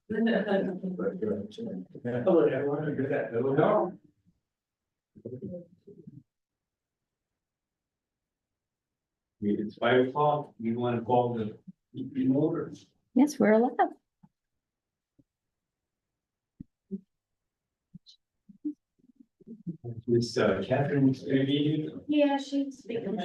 Hello, everyone. Good afternoon. It's 5 o'clock. You want to call the meeting order? Yes, we're allowed. Miss Catherine, maybe? Yeah, she's speaking.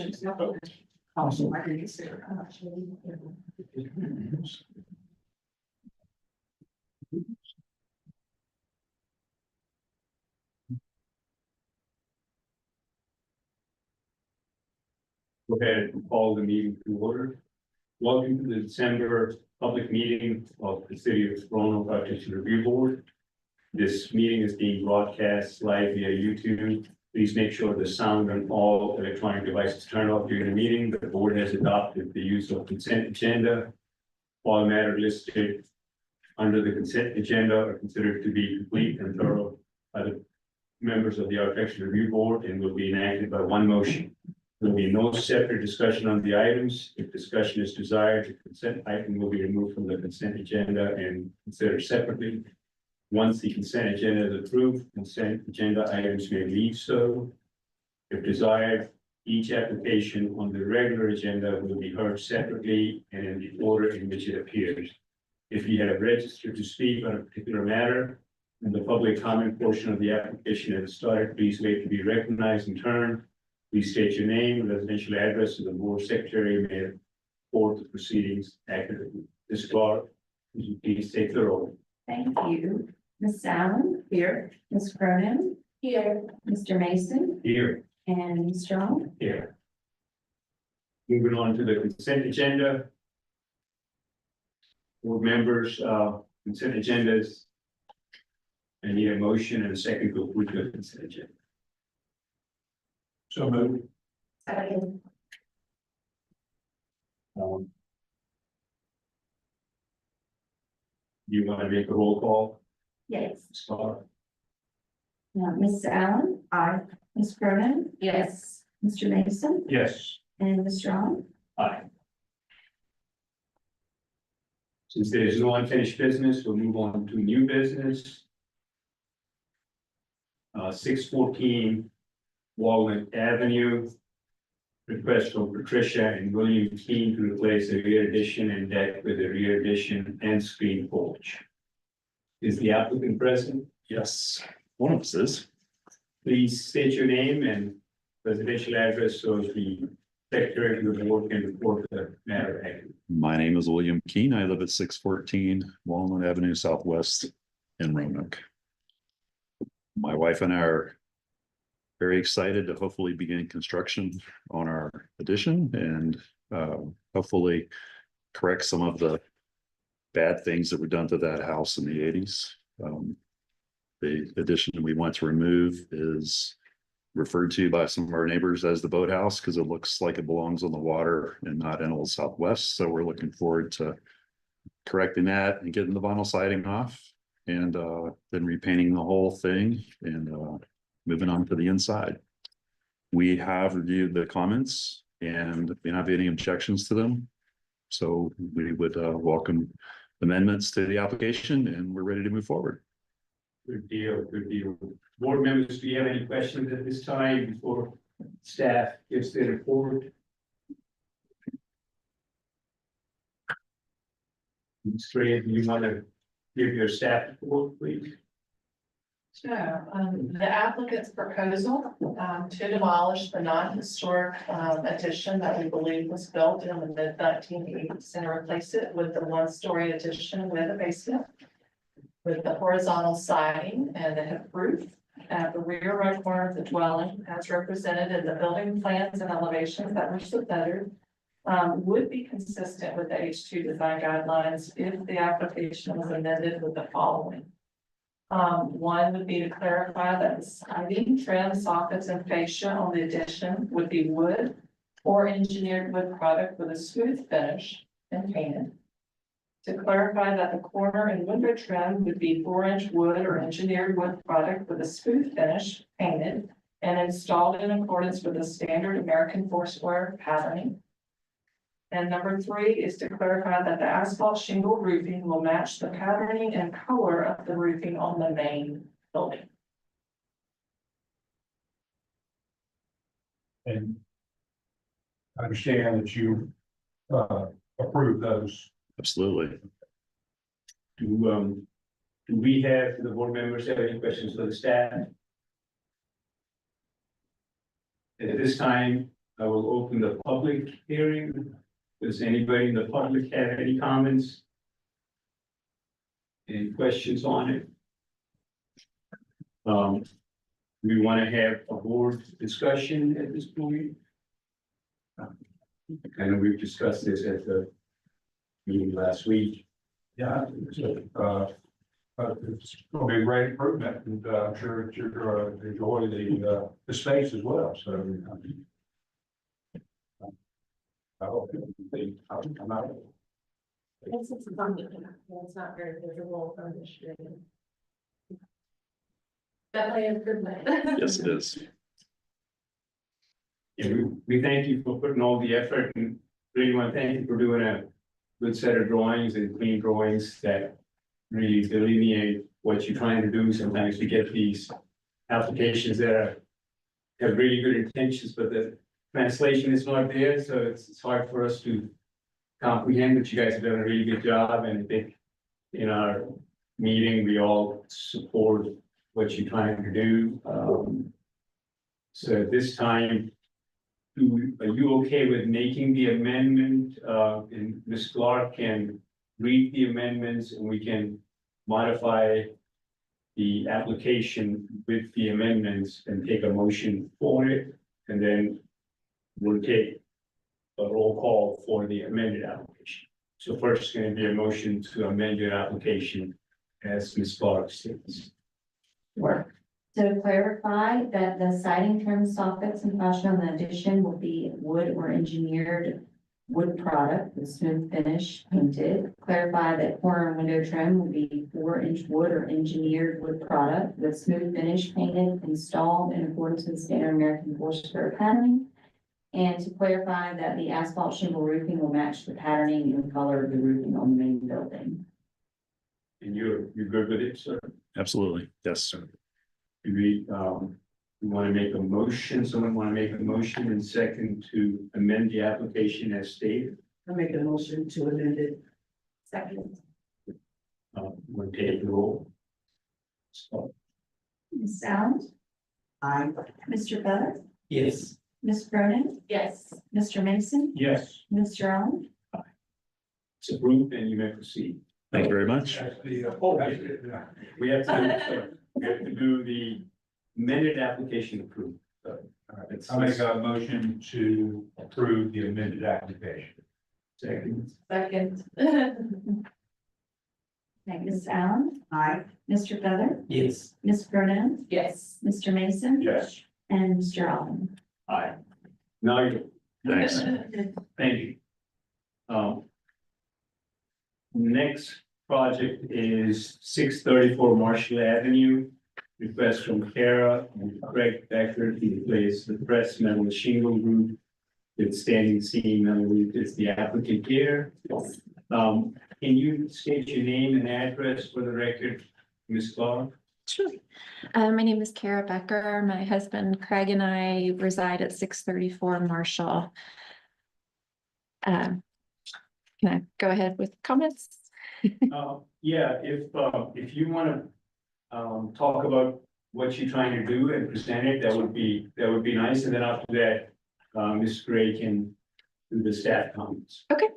Go ahead and call the meeting to order. Welcome to the December public meeting of the City of Roanoke Architecture Review Board. This meeting is being broadcast live via YouTube. Please make sure the sound on all electronic devices turn off during the meeting. The board has adopted the use of consent agenda. All matters listed under the consent agenda are considered to be complete and thorough by the members of the Architecture Review Board and will be enacted by one motion. There will be no separate discussion on the items. If discussion is desired, the consent item will be removed from the consent agenda and considered separately. Once the consent agenda is approved, consent agenda items may leave so. If desired, each application on the regular agenda will be heard separately and in the order in which it appears. If you have registered to speak on a particular matter and the public comment portion of the application has started, please wait to be recognized in turn. Please state your name, residential address, and the board secretary may report the proceedings accurately. Ms. Clark, would you please take the roll? Thank you. Ms. Allen? Here. Ms. Cronin? Here. Mr. Mason? Here. And Ms. Strong? Here. Moving on to the consent agenda. Board members, consent agendas. I need a motion and a second to approve the consent agenda. So moved. Second. You want to make a roll call? Yes. Ms. Clark? Ms. Allen? Aye. Ms. Cronin? Yes. Mr. Mason? Yes. And Ms. Strong? Aye. Since there is no unfinished business, we'll move on to new business. 614 Walnut Avenue. Request from Patricia and William Keene to replace the rear addition and deck with a rear addition and screen porch. Is the applicant present? Yes, one of us is. Please state your name and residential address so as the secretary of the board can report the matter accurately. My name is William Keene. I live at 614 Walnut Avenue Southwest in Roanoke. My wife and I are very excited to hopefully begin construction on our addition and hopefully correct some of the bad things that were done to that house in the 80s. The addition we want to remove is referred to by some of our neighbors as the boathouse because it looks like it belongs on the water and not in Old Southwest. So we're looking forward to correcting that and getting the vinyl siding off and then repainting the whole thing and moving on to the inside. We have reviewed the comments and we don't have any objections to them. So we would welcome amendments to the application and we're ready to move forward. Good deal, good deal. Board members, do you have any questions at this time before staff gives their report? Ms. Gray, do you want to give your staff report, please? Sure. The applicant's proposal to demolish the non-historic addition that we believe was built in the mid-1980s and replace it with the one-story addition with a basement with the horizontal siding and the hip roof at the rear right corner of the dwelling as represented in the building plans and elevations that were submitted would be consistent with the H2 design guidelines if the application was amended with the following. One would be to clarify that the siding, trim, soffits, and fascia on the addition would be wood or engineered wood product with a smooth finish and painted. To clarify that the corner and window trim would be 4-inch wood or engineered wood product with a smooth finish, painted, and installed in accordance with the standard American foursquare patterning. And number 3 is to clarify that the asphalt shingle roofing will match the patterning and color of the roofing on the main building. And I understand that you approve those. Absolutely. Do we have, the board members have any questions for the staff? At this time, I will open the public hearing. Does anybody in the public have any comments? Any questions on it? We want to have a board discussion at this point. I know we've discussed this at the meeting last week. Yeah, it's gonna be a great improvement, and I'm sure that you're gonna enjoy the space as well, so. I hope I'm not. It's not very visible from the street. Definitely improvement. Yes, it is. Yeah, we thank you for putting all the effort and really want to thank you for doing a good set of drawings and clean drawings that really delineate what you're trying to do. Sometimes we get these applications that have really good intentions, but the translation is not there, so it's hard for us to comprehend, but you guys have done a really good job, and I think in our meeting, we all support what you're trying to do. So at this time, are you okay with making the amendment, and Ms. Clark can read the amendments and we can modify the application with the amendments and take a motion for it, and then we'll take a roll call for the amended application. So first is going to be a motion to amend your application as Ms. Clark states. Work. To clarify that the siding, trim, soffits, and fashion on the addition will be wood or engineered wood product with smooth finish painted. Clarify that corner window trim will be 4-inch wood or engineered wood product with smooth finish painted, installed in accordance with standard American Forest patterning. And to clarify that the asphalt shingle roofing will match the patterning and color of the roofing on the main building. And you're good with it, sir? Absolutely. Yes, sir. We want to make a motion, someone want to make a motion and second to amend the application as stated. I make a motion to amend it. Second. We'll take the roll. So, Ms. Allen, Aye. Mr. Bennett, Yes. Ms. Cronin, Yes. Mr. Mason, Yes. Mr. Allen. it's approved and you may proceed. Thank you very much. That's the, yeah. We have to do the amended application approved. So, it's I make a motion to approve the amended application. second. Second. Okay, Ms. Allen, Aye. Mr. Feather, Yes. Ms. Cronin, Yes. Mr. Mason. Yes. And Mr. Allen. Aye. Now you. Thanks. Thank you. Next project is 634 Marshall Avenue. Request from Kara and Craig Becker to replace the pressed metal shingle roof with standing seam metal roof. Is the applicant here? Can you state your name and address for the record, Ms. Clark? Sure. My name is Kara Becker. My husband Craig and I reside at 634 Marshall. Can I go ahead with comments? Yeah, if you want to talk about what you're trying to do and present it, that would be nice. And then after that, Ms. Gray can do the staff comments. Okay.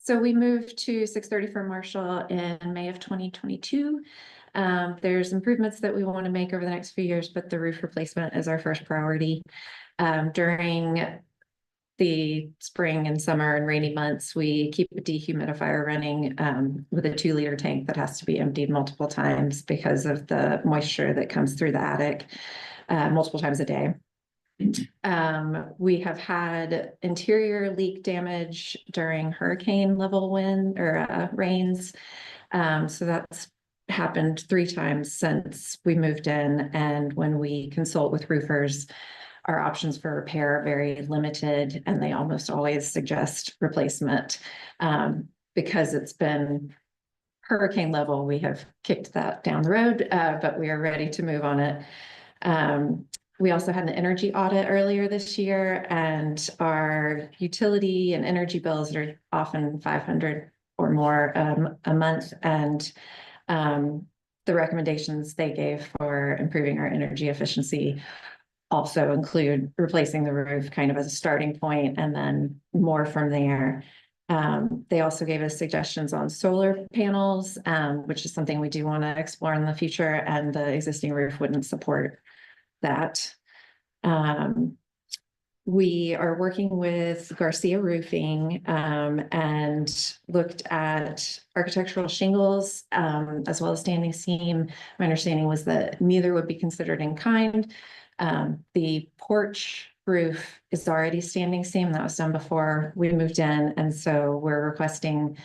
So we moved to 634 Marshall in May of 2022. There's improvements that we want to make over the next few years, but the roof replacement is our first priority. During the spring and summer and rainy months, we keep a dehumidifier running with a 2-liter tank that has to be emptied multiple times because of the moisture that comes through the attic multiple times a day. We have had interior leak damage during hurricane level wind or rains. So that's happened 3 times since we moved in. And when we consult with roofers, our options for repair are very limited and they almost always suggest replacement. Because it's been hurricane level, we have kicked that down the road, but we are ready to move on it. We also had an energy audit earlier this year, and our utility and energy bills are often 500 or more a month. And the recommendations they gave for improving our energy efficiency also include replacing the roof kind of as a starting point and then more from there. They also gave us suggestions on solar panels, which is something we do want to explore in the future, and the existing roof wouldn't support that. We are working with Garcia Roofing and looked at architectural shingles as well as standing seam. My understanding was that neither would be considered in kind. The porch roof is already standing seam. That was done before we moved in. And so we're requesting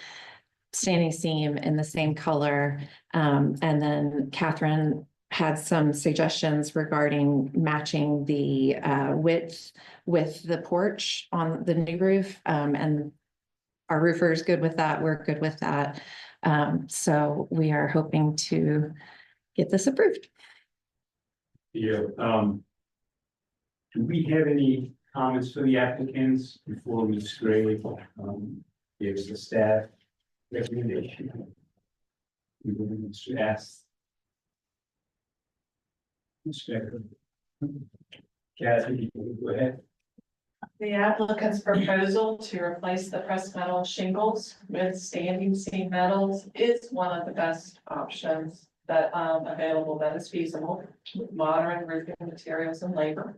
standing seam in the same color. And then Catherine had some suggestions regarding matching the width with the porch on the new roof. And our roofer is good with that. We're good with that. So we are hoping to get this approved. Yeah, do we have any comments for the applicants before Ms. Gray gives the staff recommendation? We will ask. Kathy, go ahead. The applicant's proposal to replace the pressed metal shingles with standing seam metals is one of the best options that available that is feasible with modern roofing materials and labor.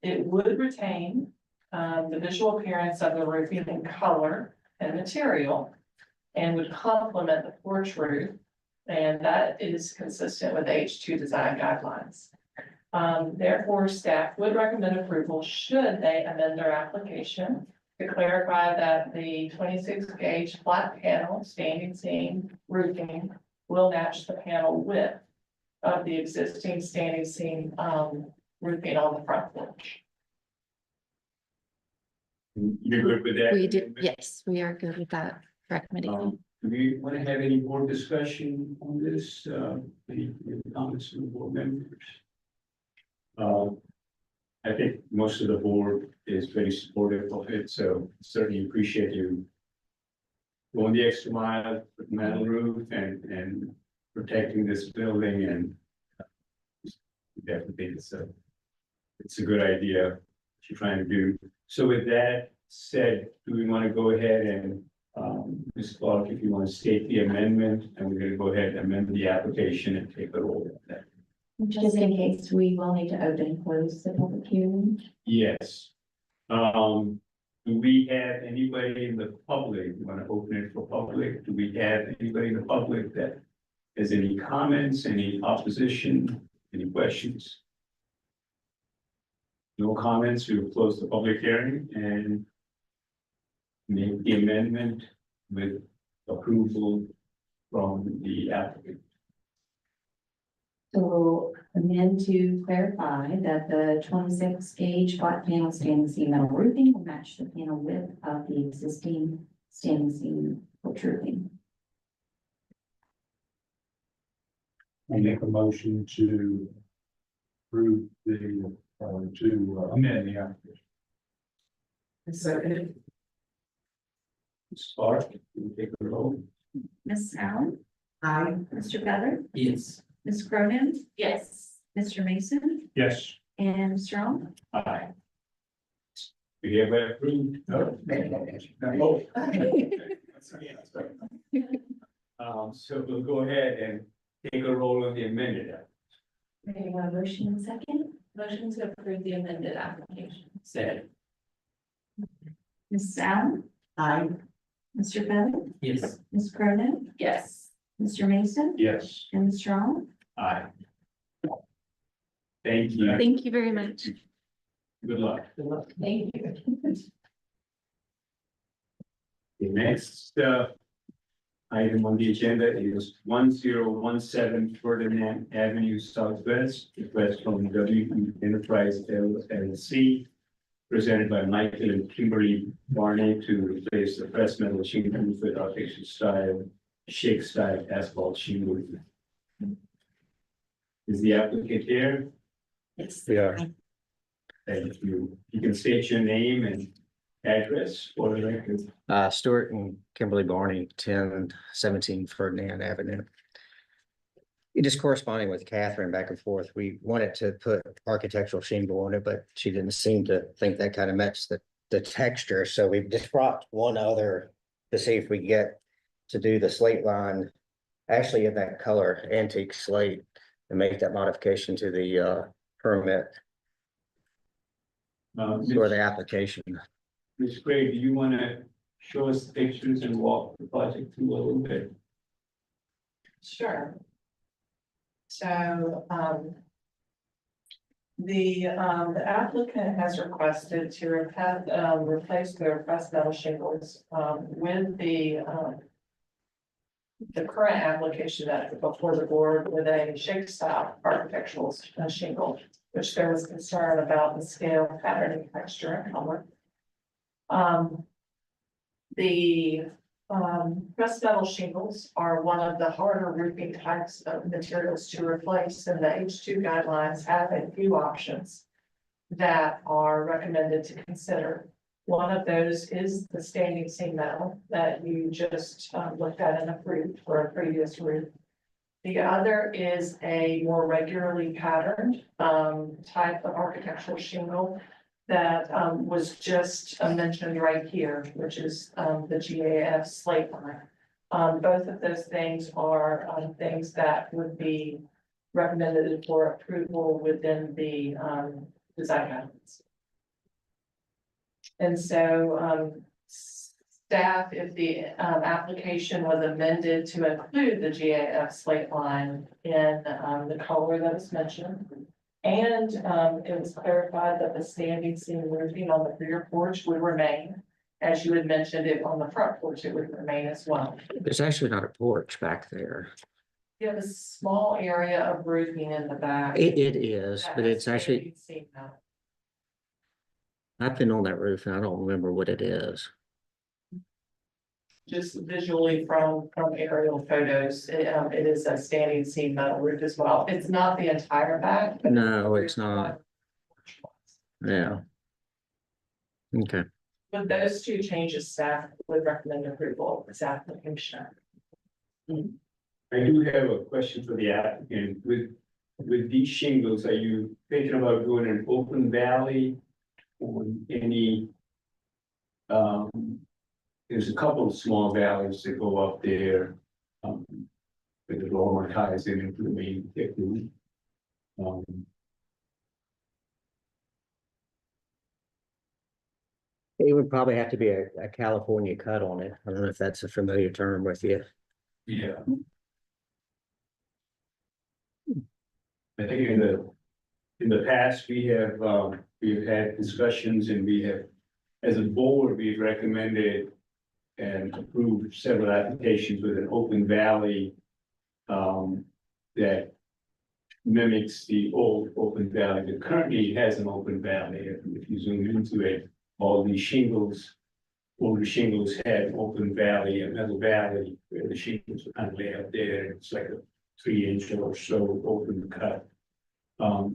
It would retain the visual appearance of the roofing in color and material and would complement the porch roof, and that is consistent with H2 design guidelines. Therefore, staff would recommend approval should they amend their application to clarify that the 26 gauge flat panel standing seam roofing will match the panel width of the existing standing seam roofing on the front porch. You're good with that? We do, yes, we are good with that recommendation. Do we want to have any more discussion on this? Any comments from the board members? I think most of the board is very supportive of it, so certainly appreciate you going the extra mile with metal roof and protecting this building, and definitely it's a good idea what you're trying to do. So with that said, do we want to go ahead and Ms. Clark, if you want to state the amendment, and we're going to go ahead and amend the application and take a roll at that. Just in case, we will need to open and close the public hearing. Yes. Do we have anybody in the public, you want to open it for public? Do we have anybody in the public that has any comments, any opposition, any questions? No comments, we will close the public hearing and make the amendment with approval from the applicant. So amend to clarify that the 26 gauge flat panel standing seam metal roofing will match the panel width of the existing standing seam porch roofing. I make a motion to approve the, to amend the application. Second. Ms. Clark, can you take the roll? Ms. Allen, Aye. Mr. Beller, Yes. Ms. Cronin, Yes. Mr. Mason, Yes. and Ms. Strong. Aye. We have approved. No. So we'll go ahead and take a roll on the amended. Ready, one motion and second? Motion to approve the amended application. Said. Ms. Allen, Aye. Mr. Beller, Yes. Ms. Cronin, Yes. Mr. Mason, Yes. and Ms. Strong. Aye. Thank you. Thank you very much. Good luck. Thank you. The next, item on the agenda is 1017 Ferdinand Avenue Southwest, request from W Enterprise LLC, presented by Michael and Kimberly Barney to replace the pressed metal shingle with artificial style, shake style asphalt shingle. Is the applicant here? Yes. Yeah. Thank you. You can state your name and address for the record. Stuart and Kimberly Barney, 1017 Ferdinand Avenue. Just corresponding with Catherine back and forth, we wanted to put architectural shingle on it, but she didn't seem to think that kind of matched the texture, so we just brought one other to see if we get to do the slate line, actually in that color, antique slate, and make that modification to the permit for the application. Ms. Gray, do you want to show us the pictures and walk the project through a little bit? Sure. So, the applicant has requested to replace their pressed metal shingles, with the current application that before the board with a shake style architectural shingle, which there was concern about the scale, pattern, and texture and color. The pressed metal shingles are one of the harder roofing types of materials to replace, and the H2 guidelines have a few options that are recommended to consider. One of those is the standing seam metal that you just looked at and approved for a previous roof. The other is a more regularly patterned type of architectural shingle that was just mentioned right here, which is the GAF slate line. Both of those things are things that would be recommended for approval within the design guidelines. And so staff, if the application was amended to include the GAF slate line in the color that was mentioned, and it was clarified that the standing seam roofing on the rear porch would remain, as you had mentioned it on the front porch, it would remain as well. There's actually not a porch back there. You have a small area of roofing in the back. It is, but it's actually, Seam metal. I've been on that roof and I don't remember what it is. Just visually from aerial photos, it is a standing seam metal roof as well. It's not the entire back. but No, it's not. Yeah. Okay. With those two changes, staff would recommend approval of this application. I do have a question for the applicant. With these shingles, are you thinking about doing an open valley on any? There's a couple of small valleys that go up there. With the lower ties into the main thick roof. It would probably have to be a California cut on it. I don't know if that's a familiar term with you. Yeah. I think in the past, we've had discussions and we have, as a board, we've recommended and approved several applications with an open valley that mimics the old open valley that currently has an open valley. If you zoom into it, all these shingles, older shingles had open valley, another valley where the shingles were kind of laid up there. It's like a 3-inch or so open cut.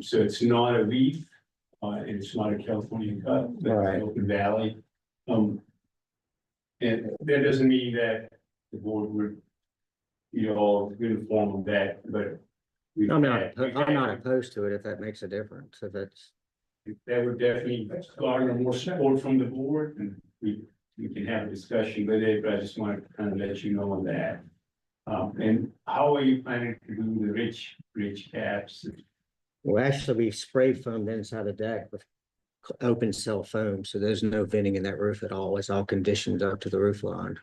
So it's not a reef, and it's not a California cut, but it's an open valley. And that doesn't mean that the board would be all uniform of that, but I'm not opposed to it if that makes a difference, if it's. That would definitely garner more support from the board, and we can have a discussion with it, but I just wanted to kind of let you know on that. And how are you planning to do the ridge caps? Well, actually, we spray foamed inside the deck with open cell foam, so there's no venting in that roof at all. It's all conditioned up to the roof line.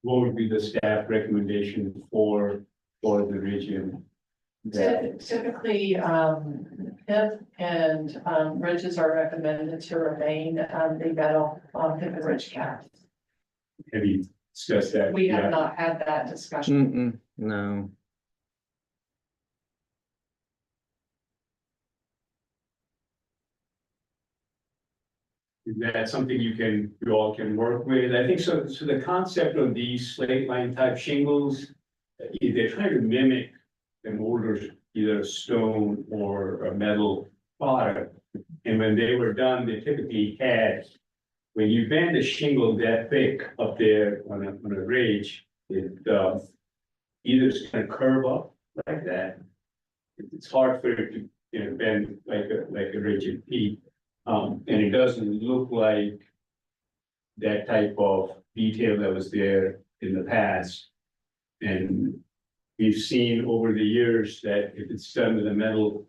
What would be the staff recommendation for the ridge and Typically, hip and, ridges are recommended to remain, the metal, hip and ridge cap. Have you discussed that? We have Yeah. not had that discussion. No. Is that something you all can work with? I think so. So the concept of these slate line type shingles, they're trying to mimic an older, either stone or a metal product. And when they were done, they typically had, when you bend a shingle that thick up there on a ridge, it, either it's gonna curve up like that. It's hard for it to, bend like a rigid peak. And it doesn't look like that type of detail that was there in the past. And we've seen over the years that if it's done with a metal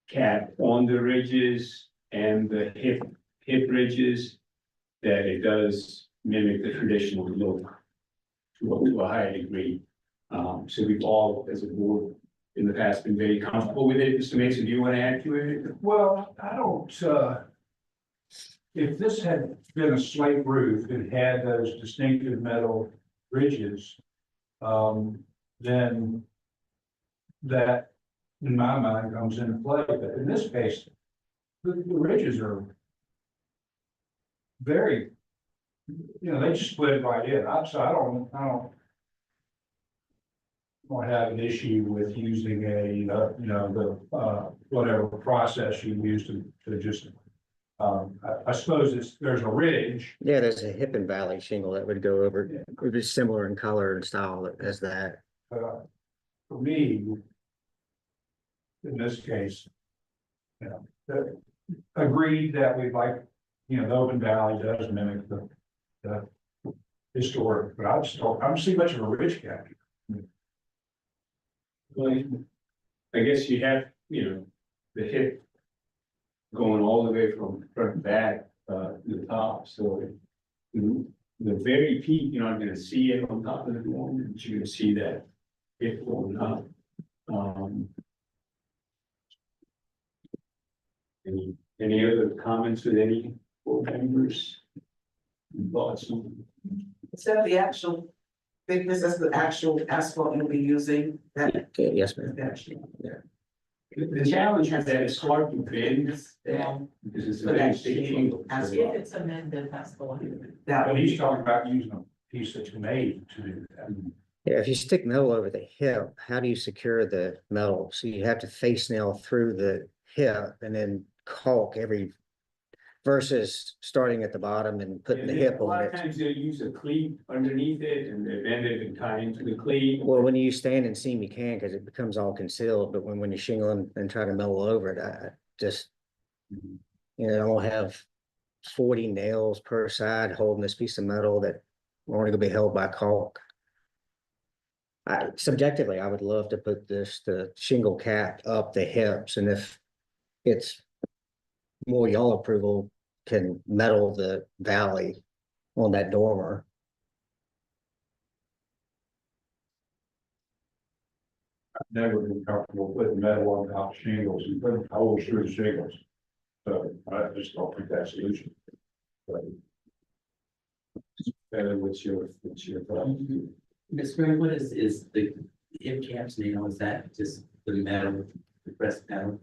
cap on the ridges and the hip ridges, that it does mimic the traditional look to a high degree. So we've all, as a board, in the past been very comfortable with it. Mr. Mason, do you want to add to it? Well, I don't, if this had been a slate roof and had those distinctive metal ridges, then that, in my mind, comes into play, but in this case, the ridges are very, they just split right in. I don't have an issue with using whatever process you use to just, I suppose there's a ridge. Yeah, there's a hip and valley shingle that would go over, it would be similar in color and style as that. For me, in this case, agreed that we'd like, the Open Valley does mimic the historic, but I don't see much of a ridge cap. Well, I guess you have, the hip going all the way from front to back, to the top, so the very peak, you're not gonna see it on top of the dome, but you're gonna see that hip going up. Any other comments with any board members? Thoughts on? So the actual thickness, that's the actual asphalt you'll be using, that. Okay, yes, ma'am. The challenge is that it's hard to bend, because it's a very thick shingle. As If it's amended, that's the one. But he's talking about using a piece that's made to do that. Yeah, if you stick metal over the hip, how do you secure the metal? So you have to face nail through the hip and then caulk versus starting at the bottom and putting the hip A lot on of it. times they'll use a cleat underneath it and they bend it and tie into the cleat. Well, when you use standing seam, you can, because it becomes all concealed, but when you shingle and try to metal over it, I just, I'll have 40 nails per side holding this piece of metal that are only gonna be held by caulk. Subjectively, I would love to put the shingle cap up the hips, and if it's more y'all approval, can metal the valley on that dormer. I've never been comfortable putting metal on top of shingles and putting holes through the shingles. So I just don't think that's a solution. But What's your thought? Ms. Green, what is the hip caps now? Is that just the metal, the pressed metal?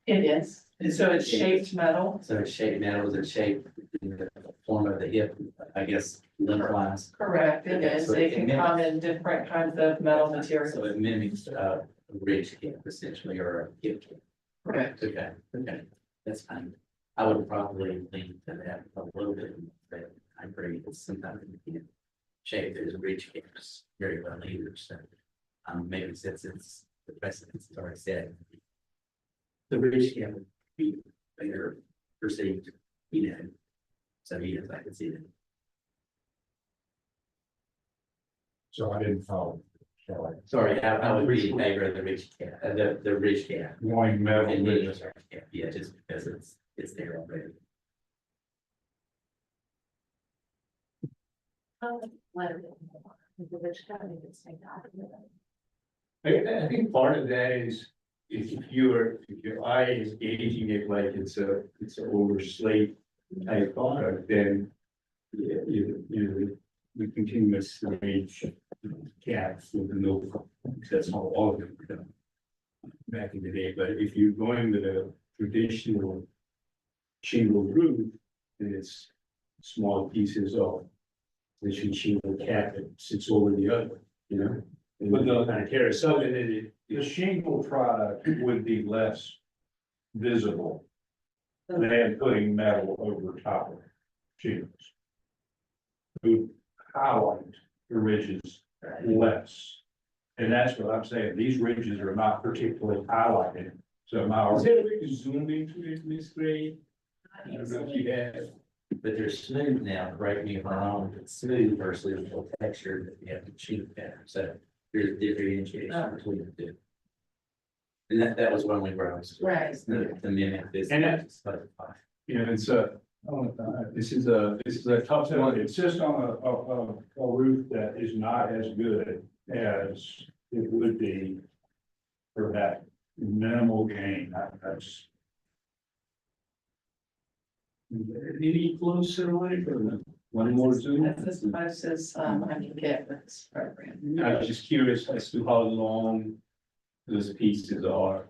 It is, so it's shaped metal. So it's shaped metal, is it shaped in the form of the hip, I guess, lengthwise? Correct, it is. They can come in different kinds of metal So materials. it mimics a ridge cap essentially, or a hip cap. Correct. Okay, that's fine. I would probably lean to that a little bit, but I agree, it's sometimes you can't shape those ridge caps very well either, so. Maybe since it's the precedence is already set. The ridge cap would be better perceived, so yes, I can see that. so I didn't follow. So Sorry, I would be in favor of the ridge cap, the ridge cap. wanting metal And ridges. yeah, just because it's there already. I think part of that is if your eye is gauging it like it's an over slate type product, then the continuous range caps with the no, that's how all of them were done back in the day. But if you're going with a traditional shingle roof, then it's small pieces of the shingle cap that sits over the other, you know? And with no kind of carousel, and then The shingle product would be less visible than putting metal over top of shingles. It would highlight the ridges less. And that's what I'm saying, these ridges are not particularly highlighted, so my. is there a way to zoom into it, Miss Gray? I don't know if you have. But they're smooth now, correct me if I'm wrong, it's smooth versus the texture that you have to chew pattern, so there's differentiation between the two. And that was one way where I was. Right. The mimic this. And that- You know, it's this is a tough So one. it's just on a roof that is not as good as it would be for that minimal gain. That's. Any closer on it or no? One more zoom? That's as close as I can get with this program. I was just curious as to how long those pieces are.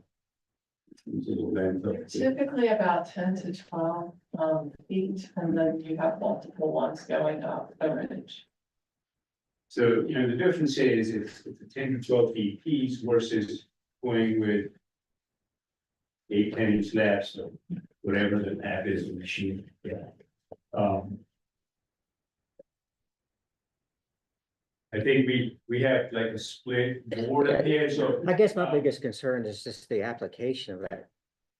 They're typically about 10 to 12 feet, and then you have multiple ones going up a ridge. So, you know, the difference is it's a 10 to 12 feet piece versus going with 8-10 inch slabs, so whatever the pad is in the machine. Yeah. I think we have like a split board up here, so. I guess my biggest concern is just the application of that.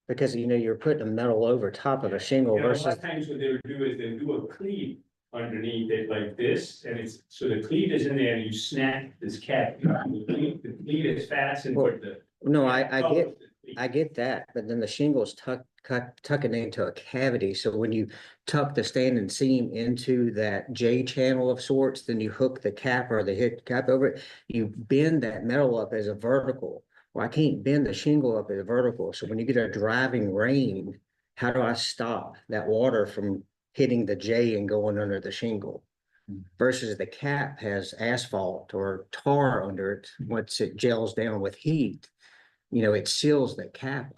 Because you're putting a metal over top of a shingle You know, a lot versus, of times what they'll do is they'll do a cleat underneath it like this, and it's, so the cleat is in there and you snap this cap. The cleat is fastened with the. no, I get that, but then the shingles tucking into a cavity, so when you tuck the standing seam into that J channel of sorts, then you hook the cap or the hit cap over it, you bend that metal up as a vertical. Well, I can't bend the shingle up as a vertical, so when you get a driving rain, how do I stop that water from hitting the J and going under the shingle? Versus the cap has asphalt or tar under it, once it gels down with heat, it seals the cap.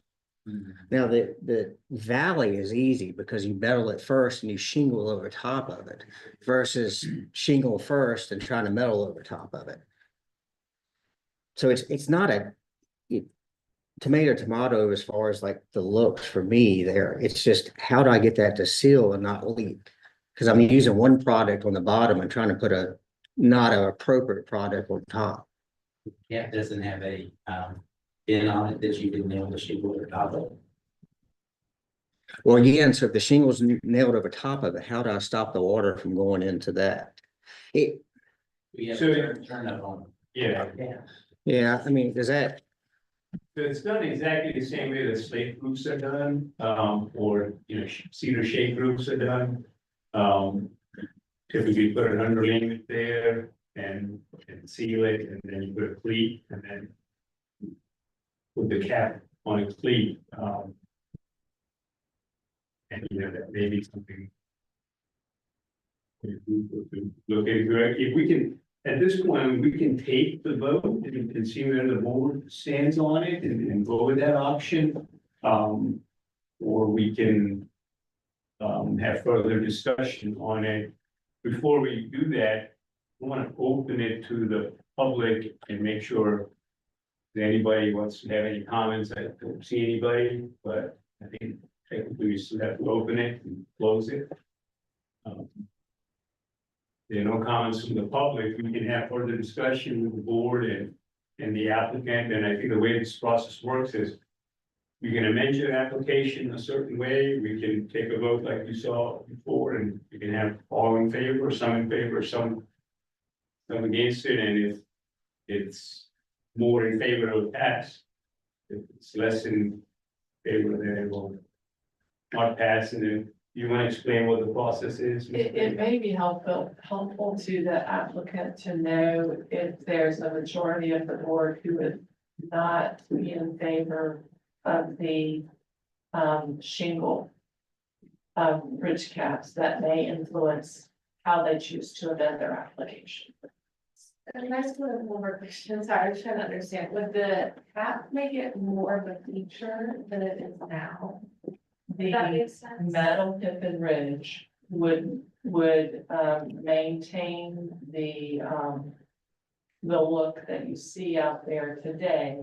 Now, the valley is easy because you metal it first and you shingle over top of it versus shingle first and trying to metal over top of it. So it's not a tomato as far as like the looks for me there. It's just, how do I get that to seal and not leak? Because I'm using one product on the bottom and trying to put a not an appropriate product on top. Yeah, it doesn't have a pin on it that you can nail the shingle over top of. Well, again, so if the shingle's nailed over top of it, how do I stop the water from going into that? We have So- to turn up on. Yeah, Yeah, I mean, does that, so it's done exactly the same way that slate roofs are done, or, cedar shake roofs are done. Typically put an underlayment there and seal it, and then you put a cleat, and then put the cap on a cleat, and that may be something. Look at, if we can, at this point, we can take the vote and see where the board stands on it and go with that option. Or we can have further discussion on it. Before we do that, we want to open it to the public and make sure that anybody wants to have any comments. I don't see anybody, but I think technically we still have to open it and close it. There are no comments from the public, we can have further discussion with the board and the applicant, and I think the way this process works is you can amend your application a certain way, we can take a vote like you saw before, and you can have all in favor, some in favor, some against it, and if it's more in favor of pass, if it's less in favor, then it will not pass, and then You want to explain what the process is? It may be helpful to the applicant to know if there's a majority of the board who would not be in favor of the shingle ridge caps that may influence how they choose to amend their application. And I just have one more question, sorry, I was trying to understand, would the cap make it more of a feature than it is now? Does that The make sense? metal tip and ridge would maintain the look that you see out there today.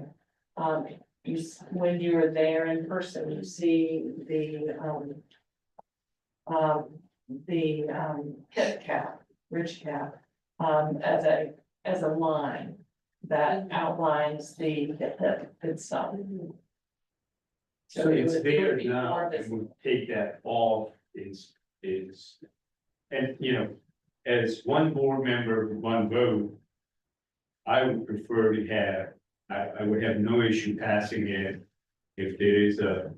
When you're there in person, you see the tip cap, ridge cap, as a line that outlines the hip itself. So it it's would there be now, more and visible. we take that off and you know, as one board member, one vote. I would prefer to have, I would have no issue passing it if there is a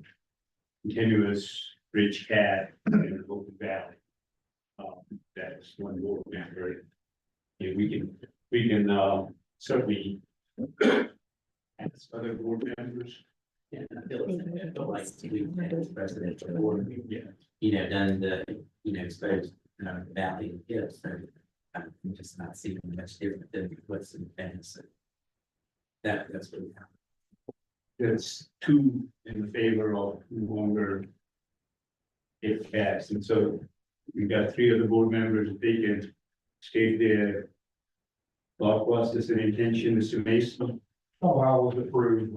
continuous ridge cap in an open valley. That's one board member. Yeah, we can certainly ask other board members. Yeah, I feel like we've had precedent before, done the, exposed, valley and hills, so I'm just not seeing much different than what's in the fence. That's what we have. There's two in favor of longer if caps, and so we've got three other board members, if they can state their thought process and intention, Mr. Mason. Oh, I was approved,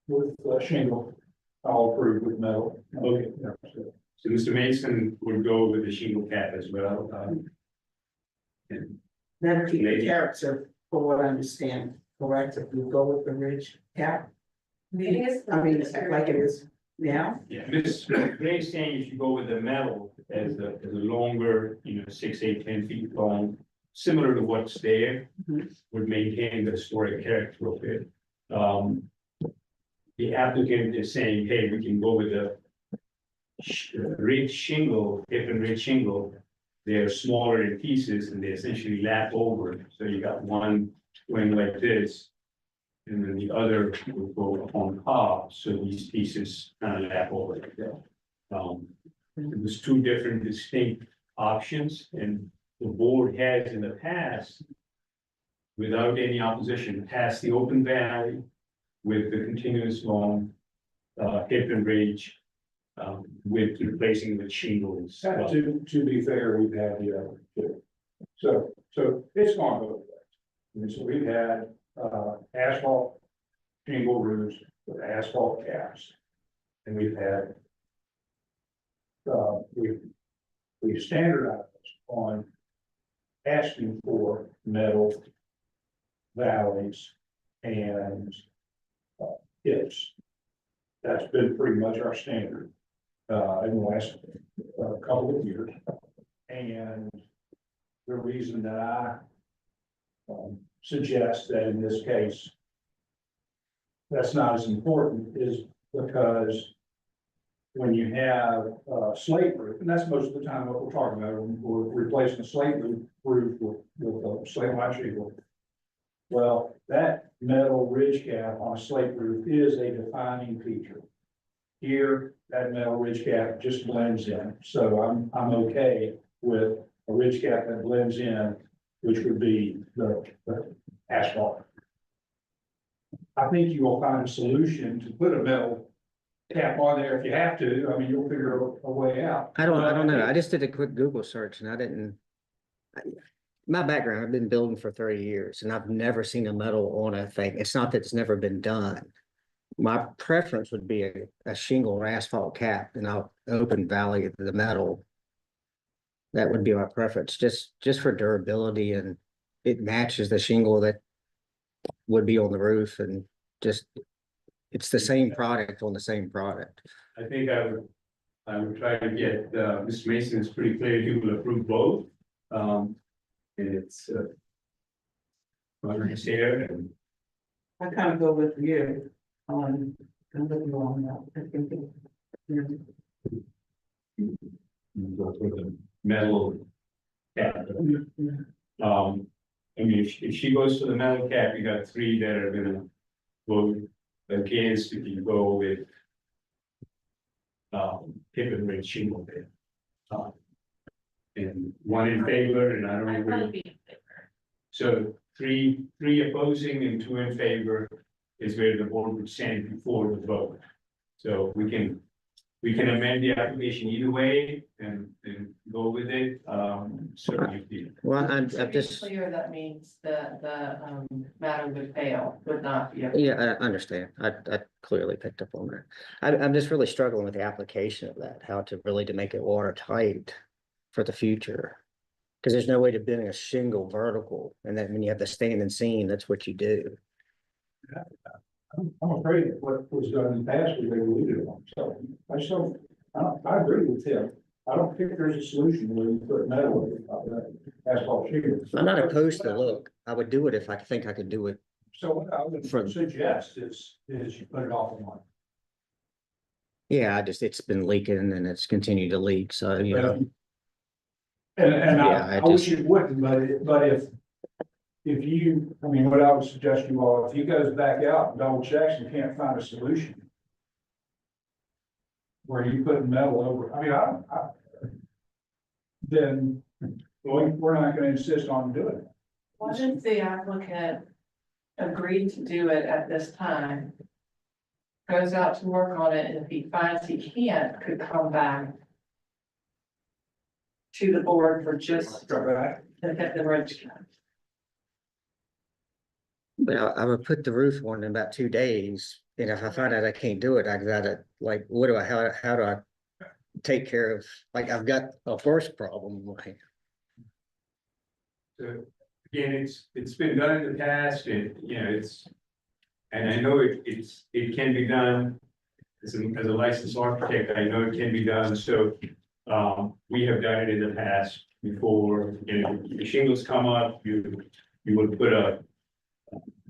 with shingle, I'll approve with metal. Okay. Yeah, so. So Mr. Mason would go with the shingle cap as well. And That'll keep the character, for what I understand, correct, if you go with the ridge cap? I mean, like it is now? yeah, Ms. Gray's saying if you go with the metal as a longer, 6, 8, 10 feet long, similar to what's there, Mhm. would maintain the historic character of it. The applicant is saying, hey, we can go with the ridge shingle, hip and ridge shingle. They're smaller in pieces and they essentially lap over, so you got one going like this. And then the other will go on top, so these pieces kind of lap over like that. There's two different distinct options, and the board has in the past, without any opposition, passed the open valley with the continuous long hip and ridge, with replacing with shingles. To be fair, we've had the other two. So it's gone both ways. And so we've had, asphalt shingle roofs with asphalt caps. And we've had, we've standardized on asking for metal valleys and hips. That's been pretty much our standard in the last couple of years. And the reason that I suggest that in this case that's not as important is because when you have a slate roof, and that's most of the time what we're talking about, we're replacing a slate roof with a slate line shingle. Well, that metal ridge cap on a slate roof is a defining feature. Here, that metal ridge cap just blends in, so I'm okay with a ridge cap that blends in, which would be the asphalt. I think you will find a solution to put a metal cap on there if you have to. I mean, you'll figure a way out. I don't know. I just did a quick Google search and I didn't. My background, I've been building for 30 years and I've never seen a metal on a thing. It's not that it's never been done. My preference would be a shingle or asphalt cap and I'll open valley of the metal. That would be my preference, just for durability, and it matches the shingle that would be on the roof, and just it's the same product on the same product. I think I would try to get, Mr. Mason is pretty clear, he will approve both. And it's, running here and I kind of go with you on, I'm with you on that. I think it, You go for the metal cap. I mean, if she goes for the metal cap, you got three that are gonna vote against if you go with tip and red shingle there. And one in favor, and I don't know I'd where. probably be in favor. So three opposing and two in favor is where the board would stand before the vote. So we can amend the application either way and go with it, certainly. Well, I'm To be just, clear, that means that the matter would fail, would not be. yeah, I understand. I clearly picked up on that. I'm just really struggling with the application of that, how to really to make it watertight for the future. Because there's no way to bend a shingle vertical, and then when you have the stand and seam, that's what you do. I'm afraid that what was done in the past was regulated on, so I agree with Tim. I don't think there's a solution where you put metal over the top of that asphalt shingles. I'm not opposed to look. I would do it if I think I could do it. So what I would For- suggest is you put it off on one. Yeah, it's been leaking and it's continued to leak, so, you know. And Yeah, I I wish just- it wouldn't, but if you, I mean, what I would suggest you all, if he goes back out and double checks and can't find a solution. Where you put metal over, I mean, then we're not gonna insist on doing it. What if the applicant agreed to do it at this time? Goes out to work on it, and if he finds he can't, could come back to the board for just Go back. the ridge cap. But I would put the roof on in about 2 days, and if I find out I can't do it, I gotta, like, how do I take care of, like, I've got a first problem, like. So again, it's been done in the past and, you know, and I know it can be done. As a licensed architect, I know it can be done, so, we have done it in the past before, you know, the shingles come up, you would put a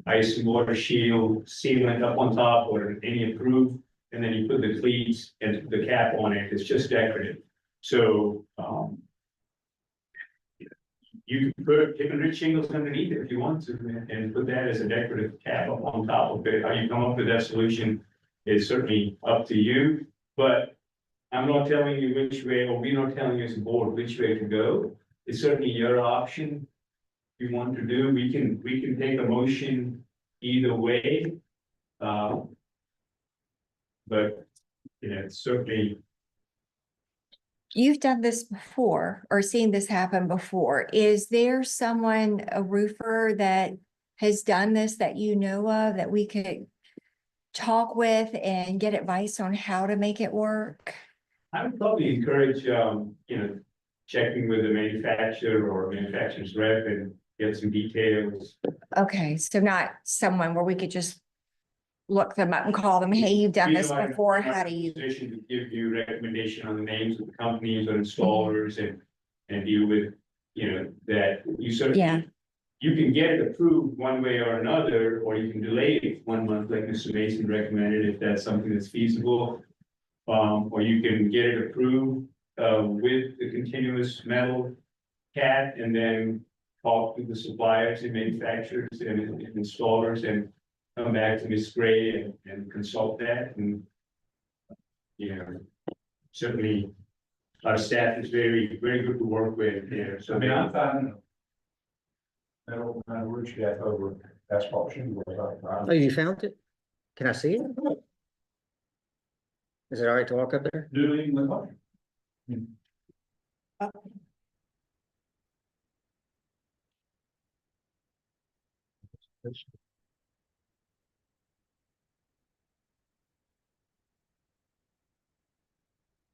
ice and water shield sealant up on top or any approved, and then you put the cleats and the cap on it, it's just decorative. So, you can put tip and rich shingles underneath it if you want to, and put that as a decorative cap up on top of it. How you come up with that solution is certainly up to you, but I'm not telling you which way, or we're not telling you as a board which way to go. It's certainly your option. If you want to do, we can take a motion either way. But, you know, it's certainly, You've done this before or seen this happen before. Is there someone, a roofer that has done this that you know of that we could talk with and get advice on how to make it work? I would probably encourage, you know, checking with the manufacturer or manufacturer's rep and get some details. Okay, so not someone where we could just look them up and call them, hey, you've done We this know I'm before, not how in do a you? Position to give you recommendation on the names of the companies or installers and deal with, you know, that you certainly. Yeah. You can get it approved one way or another, or you can delay it 1 month like Mr. Mason recommended, if that's something that's feasible. Or you can get it approved, with the continuous metal cap and then talk to the suppliers and manufacturers and installers and come back to Ms. Gray and consult that and, you know, certainly our staff is very, very good to work with here. So I mean, I'm finding metal roof cap over asphalt shingles. Oh, you found it? Can I see it? Is it all right to walk up there? Doing the money.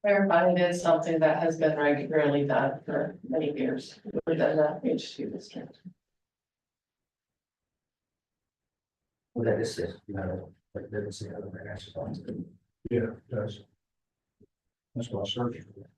Clarify, it is something that has been regularly done for many years within the H2 district. Well, that is it, you know, but there is the other asphalt. Yeah, it does. That's what I was searching for.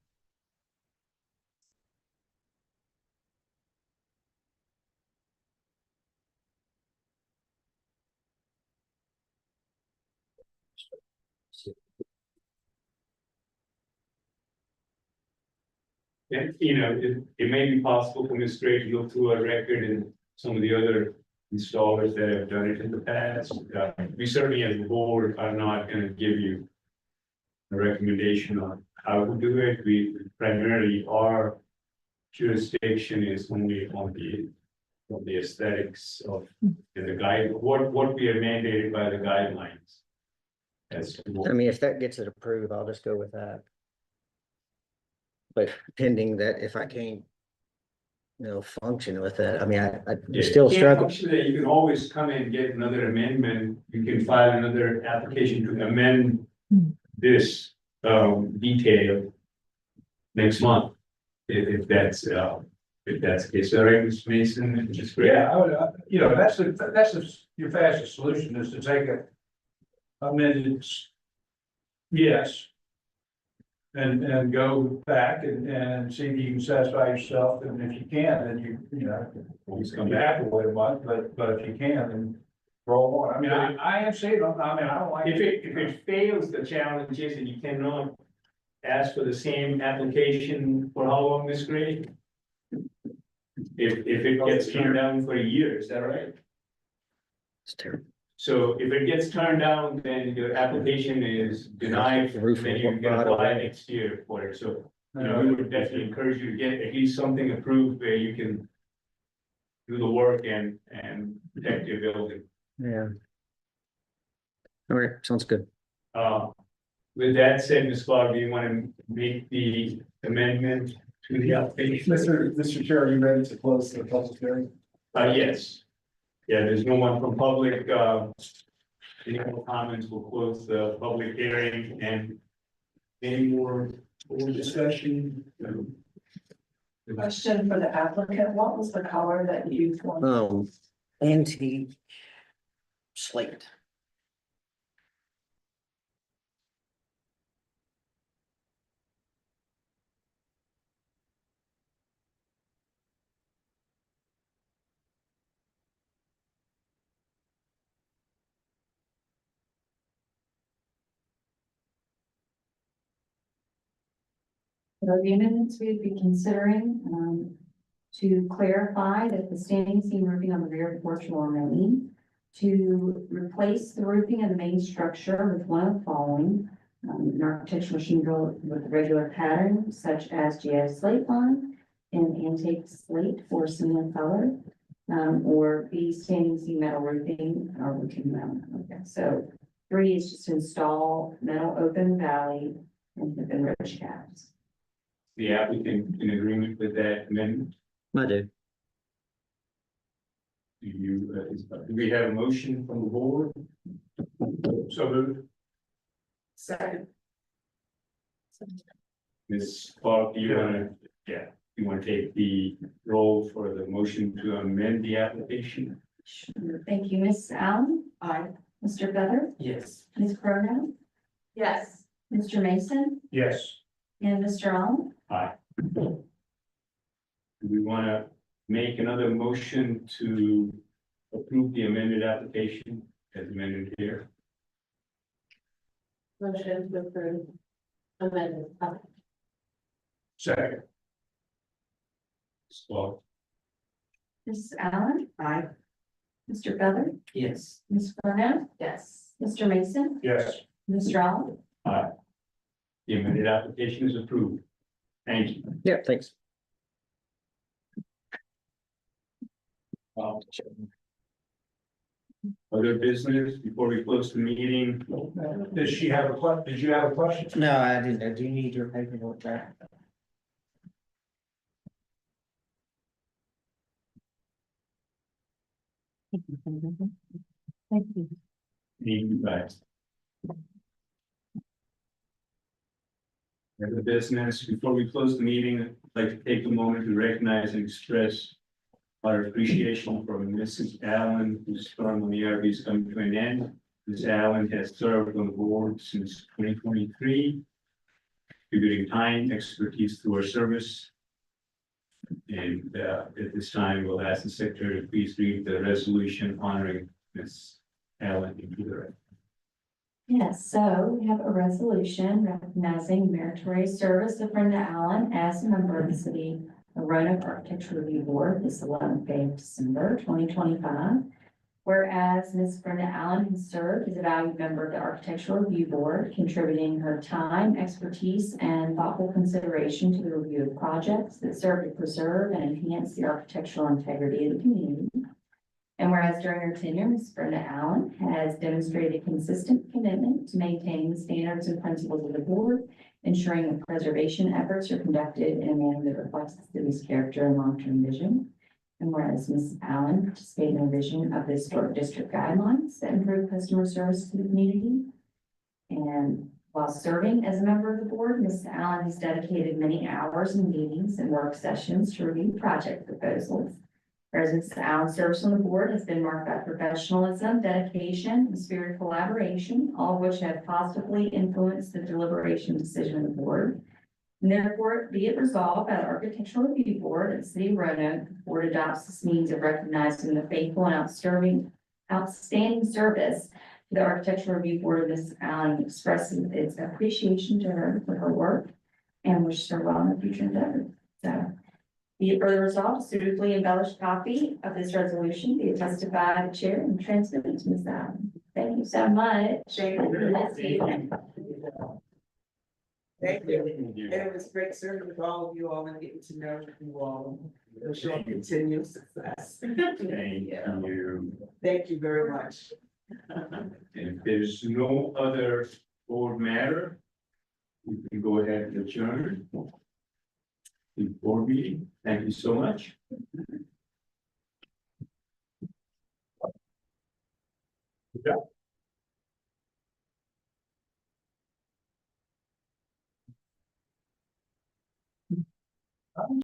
And, it may be possible for Ms. Gray to go through our record and some of the other installers that have done it in the past. We certainly as a board are not gonna give you a recommendation on how to do it. We primarily, our jurisdiction is only on the aesthetics of the guide, what we are mandated by the guidelines. As I mean, if that gets it approved, I'll just go with that. But pending that, if I can't, function with it, I mean, I Yeah, still yeah, struggle. actually, you can always come and get another amendment, you can file another application to amend this detail next month. If that's the case, all right, Mr. Mason, which is great. Yeah, I would, your fastest solution is to take it. Amended. Yes. And go back and see if you can satisfy yourself, and if you can, then Always come come back back. to wait a month, but if you can, then roll on. I mean, I am seeing, I don't like. If it fails the challenges and you cannot ask for the same application for how long, Ms. Gray? If it gets turned down for a year, is that right? It's terrible. So if it gets turned down, then your application is denied, The roof then will you can rot apply away. next year for it, so. We would definitely encourage you to get at least something approved where you can do the work and protect your building. Yeah. All right, sounds good. With that said, Ms. Clark, do you want to make the amendment to the application? Mr. Chair, are you ready to close the public hearing? Yes. Yeah, there's no one from public, any more comments, we'll close the public hearing and any more discussion? Question for the applicant, what was the color that you wanted? Antique slate. So the amendments we'd be considering, to clarify that the standing seam roofing on the rear porch will remain. To replace the roofing of the main structure with one of the following, an architectural shingle with a regular pattern such as GS slate line and antique slate for cement color. Or B, standing seam metal roofing or roofing metal. Okay, so 3 is just install metal open valley and hip and ridge caps. The applicant in agreement with that amendment? I do. Do we have a motion from the board? So moved. Second. Ms. Clark, do you wanna, you wanna take the role for the motion to amend the application? Sure. Thank you, Ms. Allen. Aye. Mr. Feather, Yes. Ms. Cronin, Yes. Mr. Mason, Yes. and Mr. Allen. Aye. Do we wanna make another motion to approve the amended application as amended here? Motion to approve. Amendment. Second. Ms. Clark? Ms. Allen. Aye. Mr. Feather, Yes. Ms. Cronin, Yes. Mr. Mason, Yes. Mr. Allen. Aye. The amended application is approved. Thank you. Yeah, thanks. Other business before we close the meeting? Did you have a question? No, I didn't. Do you need your paperwork back? Thank you. Need you guys. Other business, before we close the meeting, I'd like to take a moment to recognize and express our appreciation for Mrs. Allen, whose term on the ARB is coming to an end. Ms. Allen has served on the board since 2023, contributing time, expertise to our service. And at this time, we'll ask the secretary to please read the resolution honoring Ms. Allen into the record. Yes, so we have a resolution recognizing meritorious service of Brenda Allen as a member of the City of Roanoke Architecture Review Board this 11th day of December 2025. Whereas Ms. Brenda Allen has served as a valued member of the Architectural Review Board, contributing her time, expertise, and thoughtful consideration to the review of projects that serve to preserve and enhance the architectural integrity of the community. And whereas during her tenure, Ms. Brenda Allen has demonstrated a consistent commitment to maintaining the standards and principles of the board, ensuring that preservation efforts are conducted in a manner that reflects the city's character and long-term vision. And whereas Ms. Allen participated in the revision of the historic district guidelines that improve customer service to the community. And while serving as a member of the board, Ms. Allen has dedicated many hours in meetings and work sessions to review project proposals. Whereas Ms. Allen's service on the board has been marked by professionalism, dedication, and spirit of collaboration, all of which have positively influenced the deliberation decision of the board. And therefore, be it resolved by the Architectural Review Board of the City of Roanoke, the board adopts this means of recognizing the faithful and outstanding service to the Architectural Review Board of Ms. Allen, expresses its appreciation to her for her work and wishes her well in the future endeavors. So, be it further resolved, a suitably embellished copy of this resolution be attested by the chair and transmitted to Ms. Allen. Thank you so much. Thank you. Nice evening. Thank you. And it was great serving with all of you all and getting to know you all. Wish you all continued success. Thank you. Thank you very much. And if there's no other board matter, we can go ahead and adjourn the board meeting. Thank you so much. Good job.